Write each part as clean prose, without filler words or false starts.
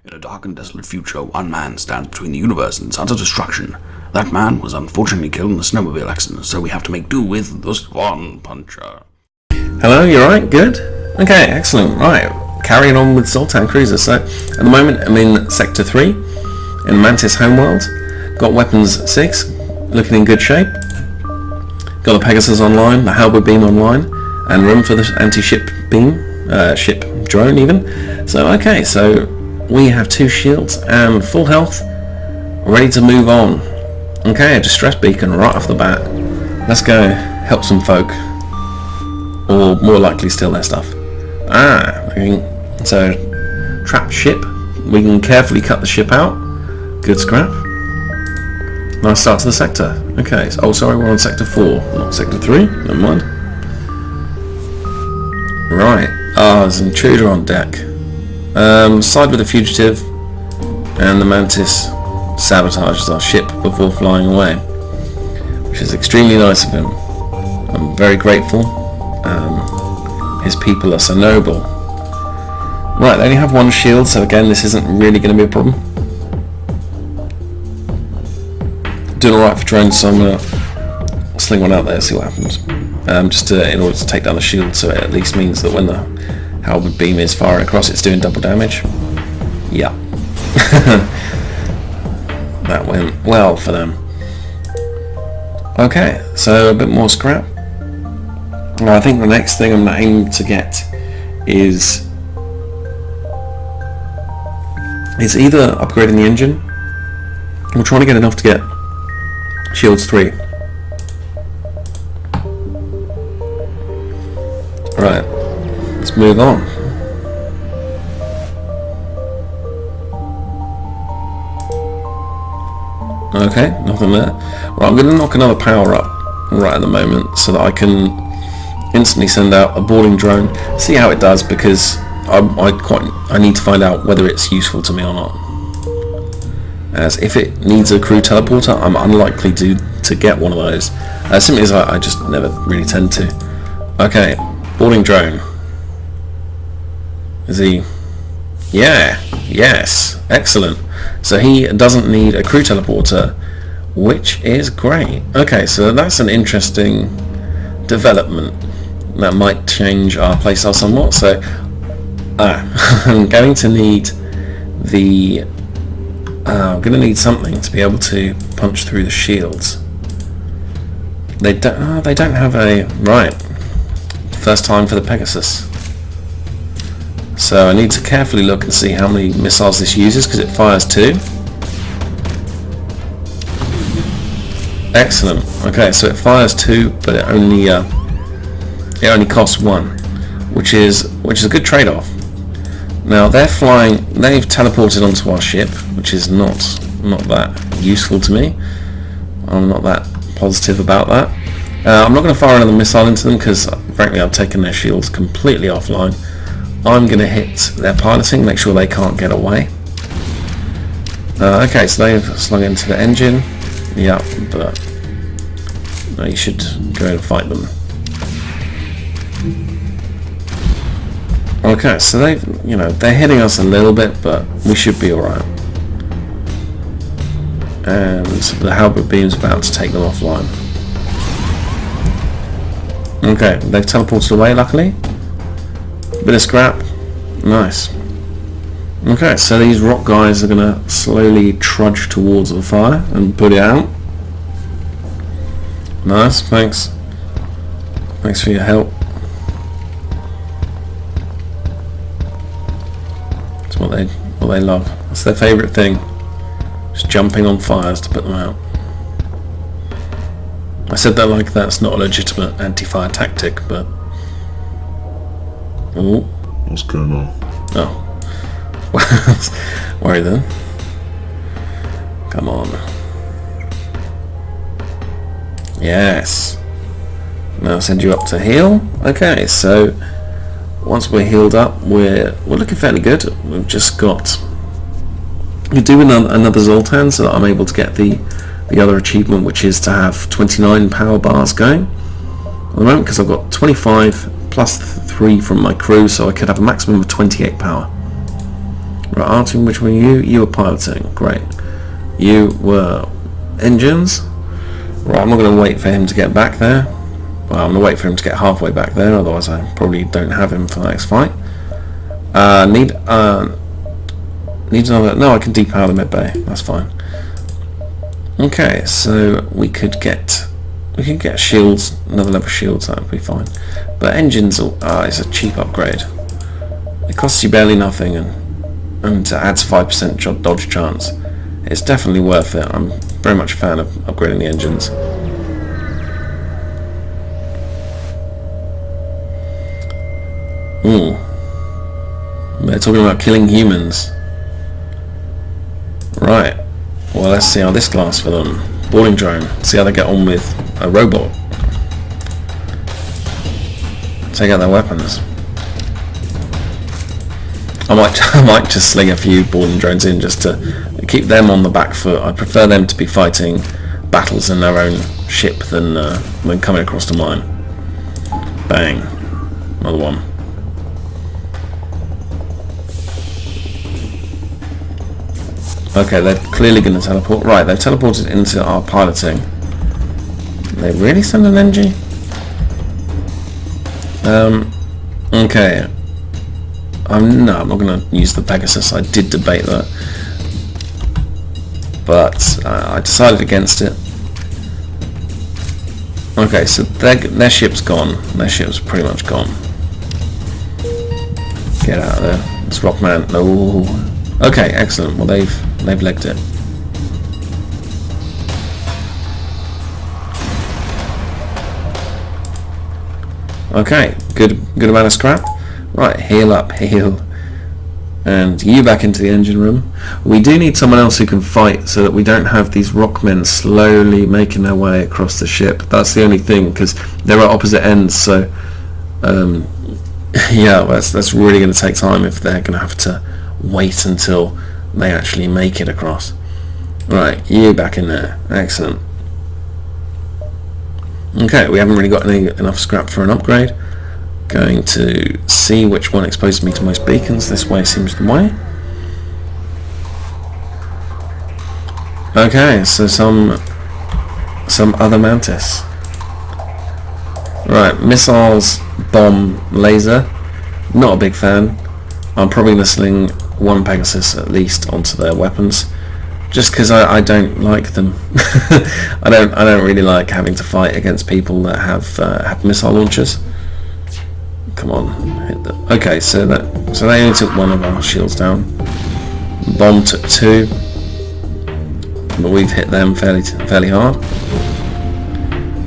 In a dark and desolate future, one man stands between the universe and its utter destruction. That man was unfortunately killed in a snowmobile accident, so we have to make do with the Swan Puncher. Hello, you alright? Good? Okay, excellent. Right, carrying on with Zoltan Cruiser. So, at the moment I'm in Sector 3, in Mantis Homeworld. Got Weapons 6, looking in good shape. Got the Pegasus online, the Halberd Beam online, and room for the anti-ship beam, ship drone even. So, okay, so we have 2 shields and full health, ready to move on. Okay, a distress beacon right off the bat. Let's go help some folk, or more likely steal their stuff. So trapped ship. We can carefully cut the ship out. Good scrap. Nice start to the sector. Okay, so, oh sorry, we're on Sector 4, not Sector 3. Never mind. Right. There's an intruder on deck. Side with the fugitive, and the Mantis sabotages our ship before flying away, which is extremely nice of him. I'm very grateful. His people are so noble. Right, they only have 1 shield, so again this isn't really going to be a problem. Doing alright for drones, so I'm going to sling one out there, see what happens. Just in order to take down the shield, so it at least means that when the Halberd Beam is firing across, it's doing double damage. Yeah. That went well for them. Okay, so a bit more scrap. Now, I think the next thing I'm aiming to get is either upgrading the engine or trying to get enough to get Shields 3. Right, let's move on. Okay, nothing there. Right, I'm going to knock another power up right at the moment so that I can instantly send out a boarding drone, see how it does, because I need to find out whether it's useful to me or not. As if it needs a crew teleporter, I'm unlikely to get one of those, simply as I just never really tend to. Okay, boarding drone. Is he? Yeah, yes, excellent. So he doesn't need a crew teleporter, which is great. Okay, so that's an interesting development. That might change our playstyle somewhat. So I'm going to need the I'm going to need something to be able to punch through the shields. They don't have a right. First time for the Pegasus. So I need to carefully look and see how many missiles this uses, because it fires 2. Excellent. Okay, so it fires 2, but it only costs 1, which is a good trade-off. Now they're flying. They've teleported onto our ship, which is not that useful to me. I'm not that positive about that. I'm not going to fire another missile into them because, frankly, I've taken their shields completely offline. I'm going to hit their piloting, make sure they can't get away. Okay, so they've slung into the engine. Yeah, but no, you should go and fight them. Okay, so they're hitting us a little bit, but we should be alright. And the Halberd Beam's about to take them offline. Okay, they've teleported away, luckily. Bit of scrap. Nice. Okay, so these rock guys are going to slowly trudge towards the fire and put it out. Nice, thanks. Thanks for your help. That's what they love. That's their favourite thing. Just jumping on fires to put them out. I said that like that's not a legitimate anti-fire tactic, but... Ooh. What's going on? Oh. Worry then. Come on. Yes. Now I'll send you up to heal. Okay, so once we're healed up, we're looking fairly good. We've just got... We do another Zoltan so that I'm able to get the other achievement, which is to have 29 power bars going at the moment, because I've got 25 plus 3 from my crew, so I could have a maximum of 28 power, Right, Artem, which one are you? You were piloting. Great. You were engines. Right, I'm not going to wait for him to get back there. Well, I'm going to wait for him to get halfway back there, otherwise I probably don't have him for the next fight. Need another... No, I can depower the mid-bay. That's fine. Okay, so we could get shields, another level of shields, that would be fine. But engines is a cheap upgrade. It costs you barely nothing and adds 5% dodge chance. It's definitely worth it. I'm very much a fan of upgrading the engines. Ooh. They're talking about killing humans. Right. Well, let's see how this lasts for them. Boarding drone. See how they get on with a robot. Take out their weapons. I might just sling a few boarding drones in just to keep them on the back foot. I prefer them to be fighting battles in their own ship than coming across to mine. Bang. Another one. Okay, they're clearly going to teleport. Right, they've teleported into our piloting. They really send an NG? Okay. I'm not going to use the Pegasus. I did debate that. But I decided against it. Okay, so their ship's gone. Their ship's pretty much gone. Get out of there. It's Rockman. No. Okay, excellent. Well, they've legged it. Okay, good amount of scrap. Right, heal up, heal. And you back into the engine room. We do need someone else who can fight so that we don't have these rockmen slowly making their way across the ship. That's the only thing, because they're at opposite ends, so yeah, that's really going to take time if they're going to have to wait until they actually make it across. Right, you back in there. Excellent. Okay, we haven't really got enough scrap for an upgrade. Going to see which one exposes me to most beacons. This way seems the way. Okay, so some other Mantis. Right, missiles, bomb, laser. Not a big fan. I'm probably going to sling one Pegasus at least onto their weapons, just because I don't like them. I don't really like having to fight against people that have missile launchers. Come on, hit them. Okay, so they only took one of our shields down. Bomb took two, but we've hit them fairly hard,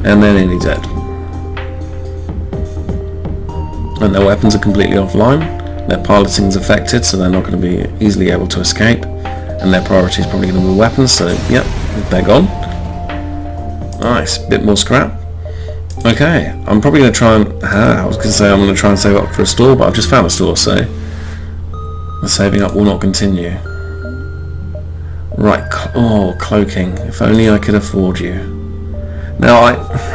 and they're nearly dead. And their weapons are completely offline. Their piloting's affected, so they're not going to be easily able to escape. And their priority is probably going to be weapons, so yep, they're gone. Nice, bit more scrap. Okay, I'm probably going to try and... I was going to say I'm going to try and save up for a store, but I've just found a store, so the saving up will not continue. Right, cloaking. If only I could afford you. Now,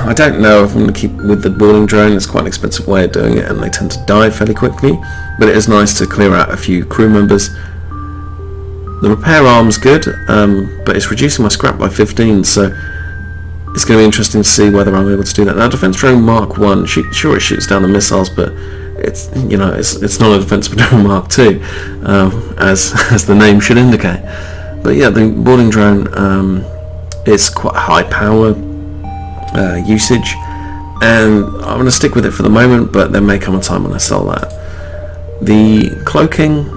I don't know if I'm going to keep with the boarding drone. It's quite an expensive way of doing it, and they tend to die fairly quickly, but it is nice to clear out a few crew members. The repair arm's good, but it's reducing my scrap by 15, so it's going to be interesting to see whether I'm able to do that. Now, Defense Drone Mark 1, sure it shoots down the missiles, but it's not a Defense Drone Mark 2, as the name should indicate. But yeah, the boarding drone is quite high power usage, and I'm going to stick with it for the moment, but there may come a time when I sell that. The cloaking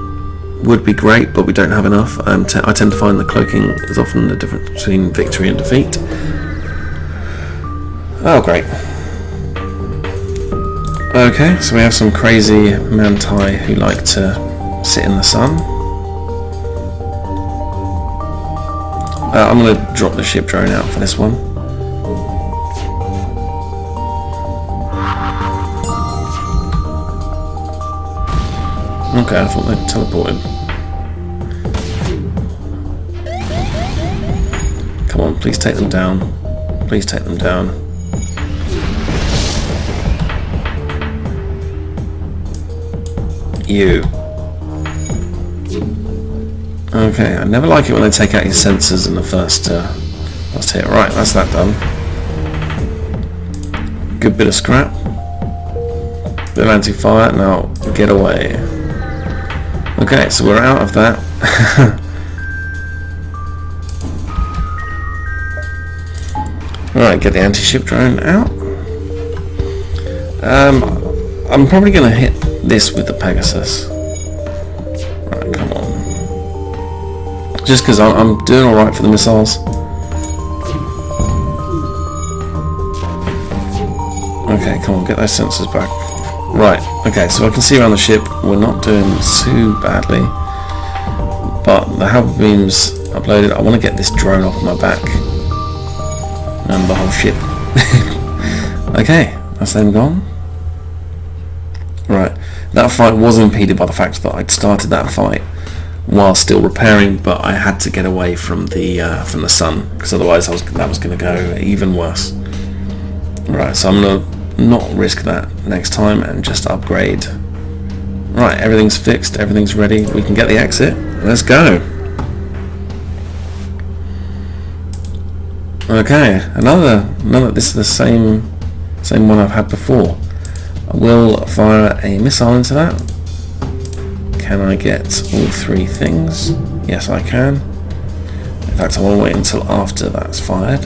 would be great, but we don't have enough. I tend to find the cloaking is often the difference between victory and defeat. Oh, great. Okay, so we have some crazy Manti who like to sit in the sun. I'm going to drop the ship drone out for this one. Okay, I thought they'd teleported. Come on, please take them down. Please take them down. You. Okay, I never like it when they take out your sensors in the first hit. Right, that's that done. Good bit of scrap. Bit of anti-fire. Now get away. Okay, so we're out of that. Right, get the anti-ship drone out. I'm probably going to hit this with the Pegasus. Right, come on. Just because I'm doing alright for the missiles. Okay, come on, get those sensors back. Right, okay, so I can see around the ship we're not doing too badly. But the halberd beam's uploaded. I want to get this drone off my back. And the whole ship. Okay, that's them gone. Right, that fight was impeded by the fact that I'd started that fight while still repairing, but I had to get away from the sun, because otherwise that was going to go even worse. Right, so I'm going to not risk that next time and just upgrade. Right, everything's fixed, everything's ready, we can get the exit. Let's go. Okay, another this is the same one I've had before. I will fire a missile into that. Can I get all three things? Yes, I can. In fact, I want to wait until after that's fired.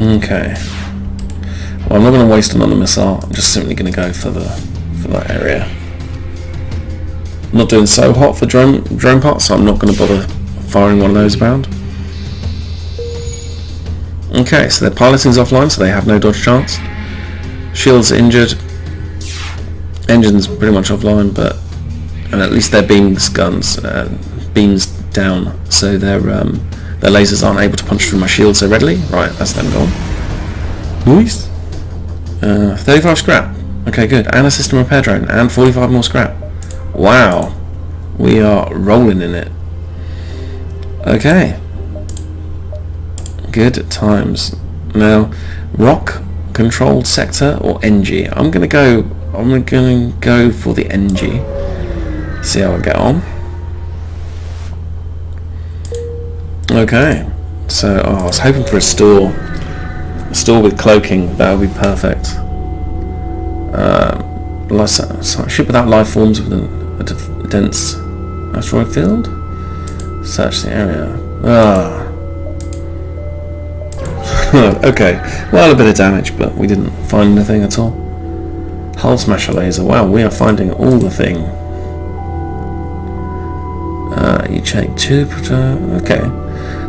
Okay. Well, I'm not going to waste another missile. I'm just simply going to go for that area. I'm not doing so hot for drone parts, so I'm not going to bother firing one of those around. Okay, so their piloting's offline, so they have no dodge chance. Shields injured. Engine's pretty much offline, and at least their beams down, so their lasers aren't able to punch through my shield so readily. Right, that's them gone. Nice. 35 scrap. Okay, good. And a system repair drone, and 45 more scrap. Wow, we are rolling in it. Okay, good times. Now, rock controlled sector or NG? I'm gonna go for the NG. See how I get on. Okay, so I was hoping for a store with cloaking. That would be perfect. Ship without life forms with a dense asteroid field. Search the area. Okay, well, a bit of damage, but we didn't find anything at all. Hull smasher laser. Wow, we are finding all the thing. You check 2. Okay,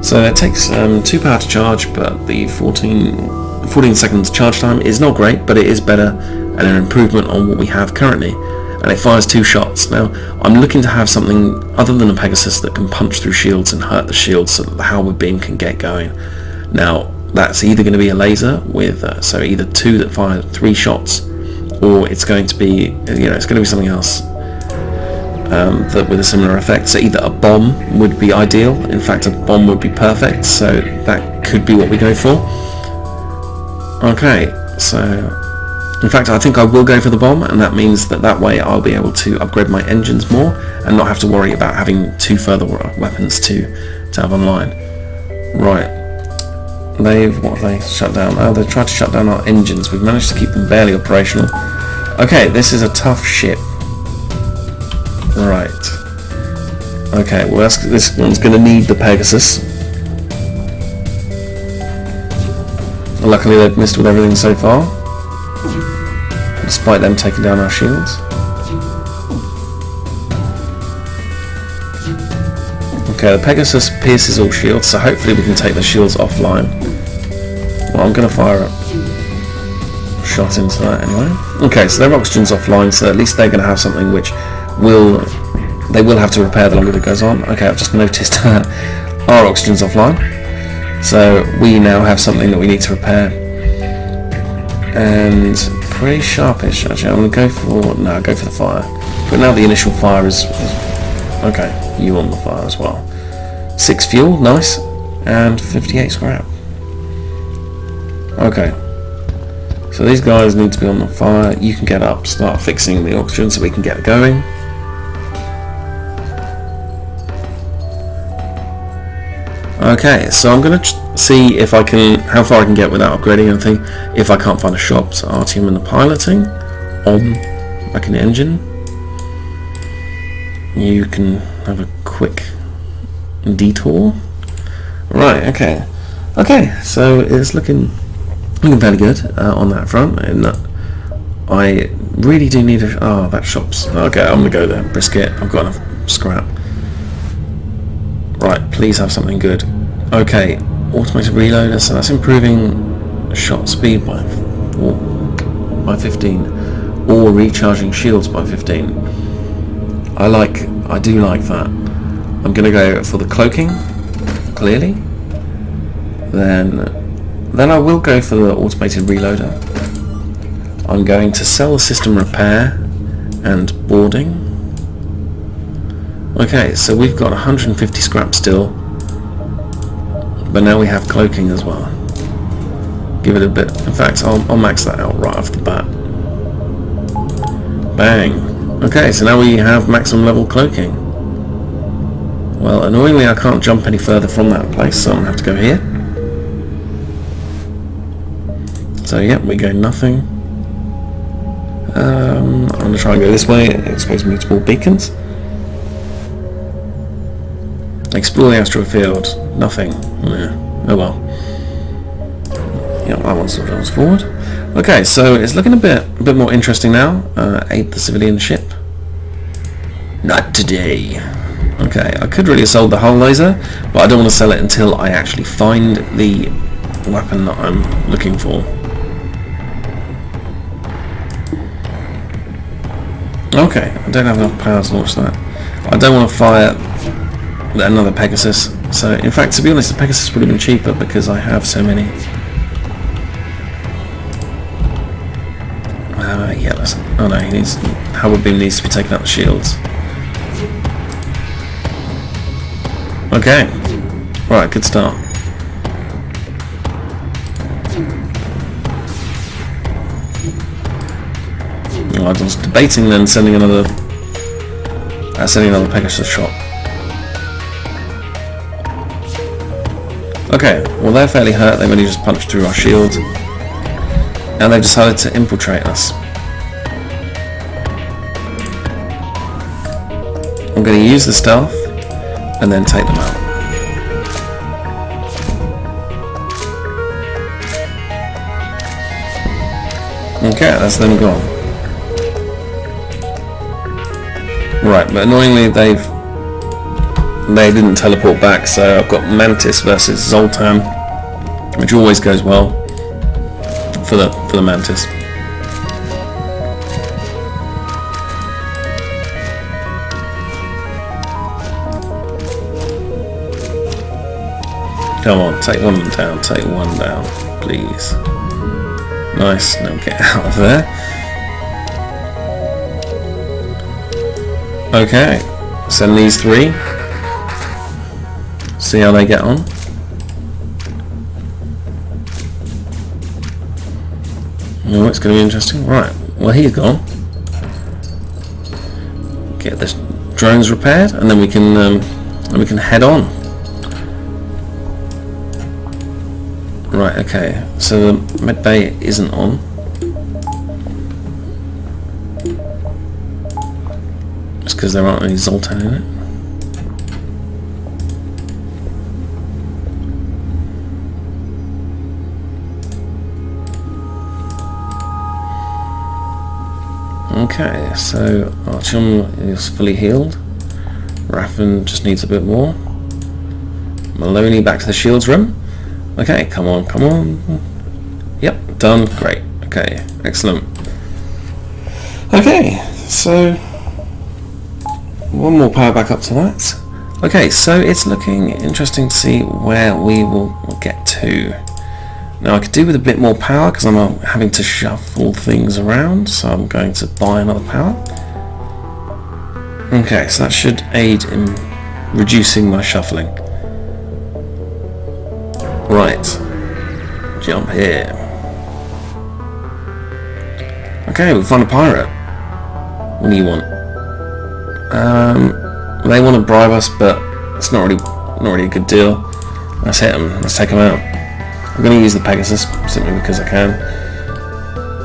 so it takes 2 power to charge, but the 14 seconds charge time is not great, but it is better and an improvement on what we have currently. And it fires 2 shots. Now, I'm looking to have something other than a Pegasus that can punch through shields and hurt the shields so that the halberd beam can get going. Now, that's either going to be a laser with, so either 2 that fire 3 shots, or it's going to be, it's going to be something else that with a similar effect. So either a bomb would be ideal. In fact, a bomb would be perfect. So that could be what we go for. Okay, so in fact, I think I will go for the bomb, and that means that way I'll be able to upgrade my engines more and not have to worry about having 2 further weapons to have online. Right. What have they shut down? Oh, they've tried to shut down our engines. We've managed to keep them barely operational. Okay, this is a tough ship. Right. Okay, well this one's going to need the Pegasus. Luckily they've missed with everything so far, despite them taking down our shields. Okay, the Pegasus pierces all shields, so hopefully we can take the shields offline. Well, I'm going to fire a shot into that anyway. Okay, so their oxygen's offline, so at least they're going to have something which they will have to repair the longer it goes on. Okay, I've just noticed our oxygen's offline, so we now have something that we need to repair. And pretty sharpish, actually. I'm going to go for the fire. But now the initial fire is okay. You on the fire as well. 6 fuel, nice, and 58 scrap. Okay. So these guys need to be on the fire. You can get up, start fixing the oxygen so we can get going. Okay, so I'm going to see if I can, how far I can get without upgrading anything. If I can't find a shop, so RTM and the piloting, back in the engine. You can have a quick detour. Right, okay. Okay, so it's looking fairly good on that front, and I really do need a, oh, that shop's, okay, I'm going to go there. Brisket, I've got enough scrap. Right, please have something good. Okay, automated reloader, so that's improving shot speed by 15, or recharging shields by 15. I do like that. I'm going to go for the cloaking, clearly. Then I will go for the automated reloader. I'm going to sell the system repair and boarding. Okay, so we've got 150 scrap still, but now we have cloaking as well. Give it a bit. In fact, I'll max that out right off the bat. Bang. Okay, so now we have maximum level cloaking. Well, annoyingly, I can't jump any further from that place, so I'm going to have to go here. So, yep, we gain nothing. I'm going to try and go this way, expose multiple beacons. Explore the astral field. Nothing. Yeah. Oh well. Yeah, that one sort of goes forward. Okay, so it's looking a bit more interesting now. Aid the civilian ship. Not today. Okay, I could really have sold the hull laser, but I don't want to sell it until I actually find the weapon that I'm looking for. Okay, I don't have enough power to launch that. I don't want to fire another Pegasus. So, in fact, to be honest, the Pegasus would have been cheaper because I have so many. Yeah, that's, oh no, he needs, Howard Beam needs to be taking out the shields. Okay, right, good start. I was debating then sending another Pegasus shot. Okay, well they're fairly hurt, they've only just punched through our shield. And they've decided to infiltrate us. I'm going to use the stealth and then take them out. Okay, that's them gone. Right, but annoyingly they didn't teleport back, so I've got Mantis versus Zoltan, which always goes well for the Mantis. Come on, take one down, take one down, please. Nice, now get out of there. Okay, send these three. See how they get on. Oh, it's going to be interesting. Right, well he's gone. Get the drones repaired, and then we can head on. Right, okay. So the med bay isn't on. It's because there aren't any Zoltan in it. Okay, so Artyom is fully healed. Raffin just needs a bit more. Maloney back to the shields room. Okay, come on, come on. Yep, done. Great. Okay, excellent. Okay, so one more power back up to that. Okay, so it's looking interesting to see where we will get to. Now I could do with a bit more power because I'm having to shuffle things around, so I'm going to buy another power. Okay, so that should aid in reducing my shuffling. Right. Jump here. Okay, we found a pirate. What do you want? They want to bribe us, but it's not really a good deal. Let's hit them. Let's take them out. I'm going to use the Pegasus simply because I can.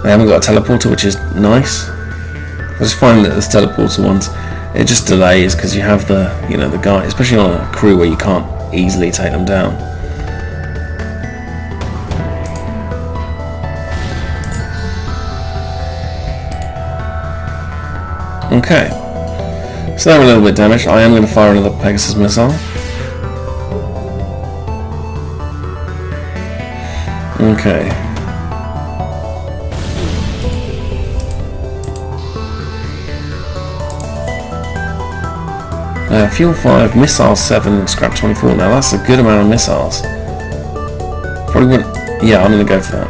They haven't got a teleporter, which is nice. I just find that this teleporter ones, it just delays because you have the guy, especially on a crew where you can't easily take them down. Okay, so they're a little bit damaged. I am going to fire another Pegasus missile. Okay. Fuel 5, missile 7, scrap 24. Now that's a good amount of missiles. Probably wouldn't. Yeah, I'm going to go for that.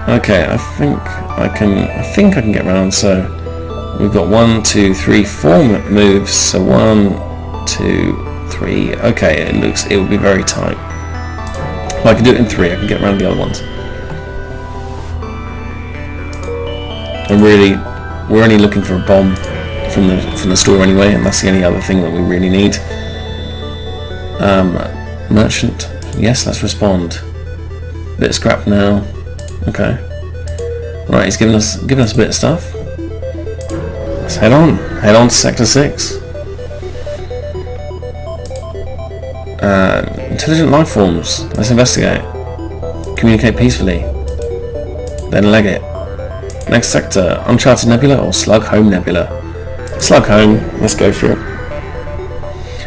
Okay, I think I can get around. So we've got 1, 2, 3, 4 moves. So 1, 2, 3. Okay, it will be very tight. Well, I can do it in 3. I can get around the other ones. And really, we're only looking for a bomb from the store anyway, and that's the only other thing that we really need. Merchant. Yes, let's respond. Bit of scrap now. Okay. Right, he's giving us a bit of stuff. Let's head on to Sector 6. Intelligent life forms. Let's investigate. Communicate peacefully. Then leg it. Next sector, Uncharted Nebula or Slug Home Nebula. Slug Home, let's go for it.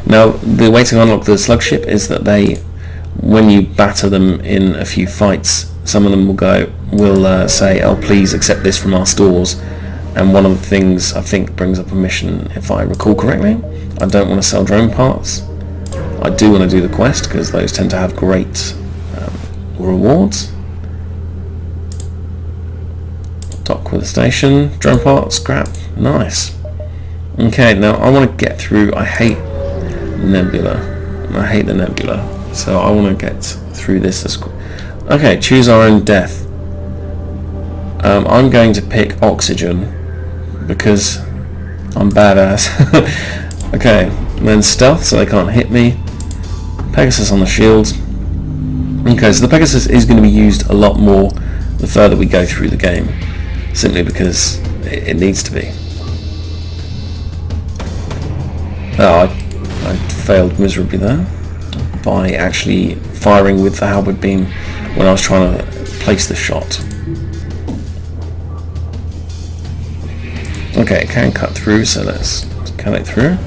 Now, the way to unlock the slug ship is that when you batter them in a few fights, some of them will say, oh, please accept this from our stores. And one of the things I think brings up a mission, if I recall correctly. I don't want to sell drone parts. I do want to do the quest because those tend to have great rewards. Dock with the station, drone parts, scrap, nice. Okay, now I want to get through. I hate Nebula. I hate the Nebula, so I want to get through this as quick. Okay, choose our own death. I'm going to pick oxygen because I'm badass. Okay, and then stealth so they can't hit me. Pegasus on the shields. Okay, so the Pegasus is going to be used a lot more the further we go through the game, simply because it needs to be. Oh, I failed miserably there by actually firing with the halberd beam when I was trying to place the shot. Okay, it can cut through, so let's cut it through.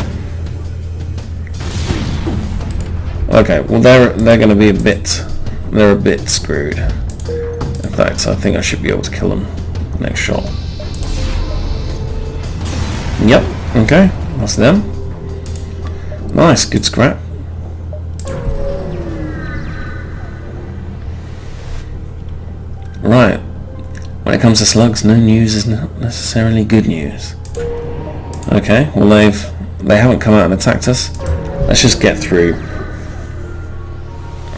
Okay, well they're going to be a bit screwed. In fact, I think I should be able to kill them next shot. Yep. Okay, that's them. Nice, good scrap. Right. When it comes to slugs, no news is not necessarily good news. Okay, well they haven't come out and attacked us. Let's just get through.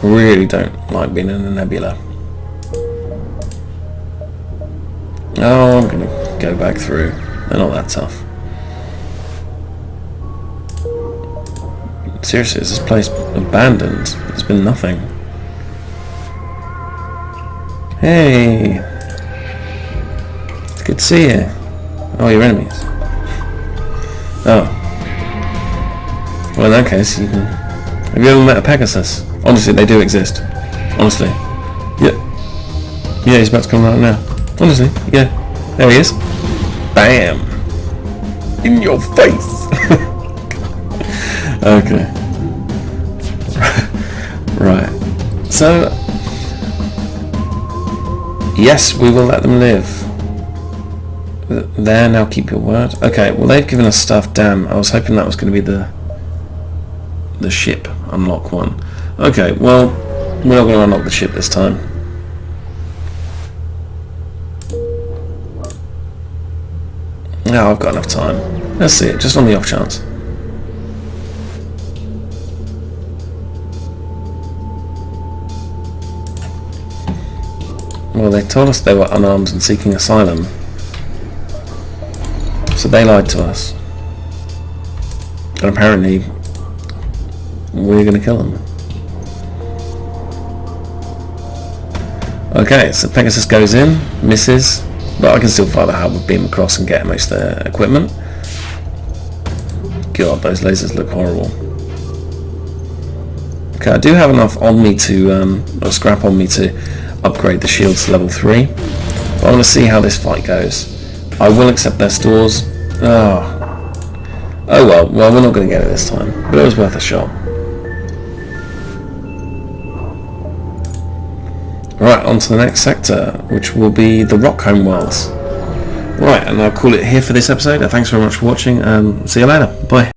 I really don't like being in a nebula. Oh, I'm gonna go back through. They're not that tough. Seriously, is this place abandoned? There's been nothing. Hey! It's good to see you. Oh, your enemies. Oh. Well, in that case, you can... Have you ever met a Pegasus? Honestly, they do exist. Honestly. Yep. Yeah, he's about to come right now. Honestly, yeah. There he is. Bam! In your face! Okay. Right. So... Yes, we will let them live. There, now keep your word. Okay, well they've given us stuff. Damn, I was hoping that was going to be the ship unlock one. Okay, well, we're not going to unlock the ship this time. No, I've got enough time. Let's see it, just on the off chance. Well, they told us they were unarmed and seeking asylum. So they lied to us. And apparently, we're going to kill them. Okay, so Pegasus goes in, misses, but I can still fire the hub with beam across and get most of their equipment. God, those lasers look horrible. Okay, I do have enough on me to, or scrap on me to upgrade the shields to level 3. But I want to see how this fight goes. I will accept their stores. Oh well, we're not going to get it this time, but it was worth a shot. Right, on to the next sector, which will be the Rockholm Worlds. Right, and I'll call it here for this episode. Thanks very much for watching, and see you later. Bye.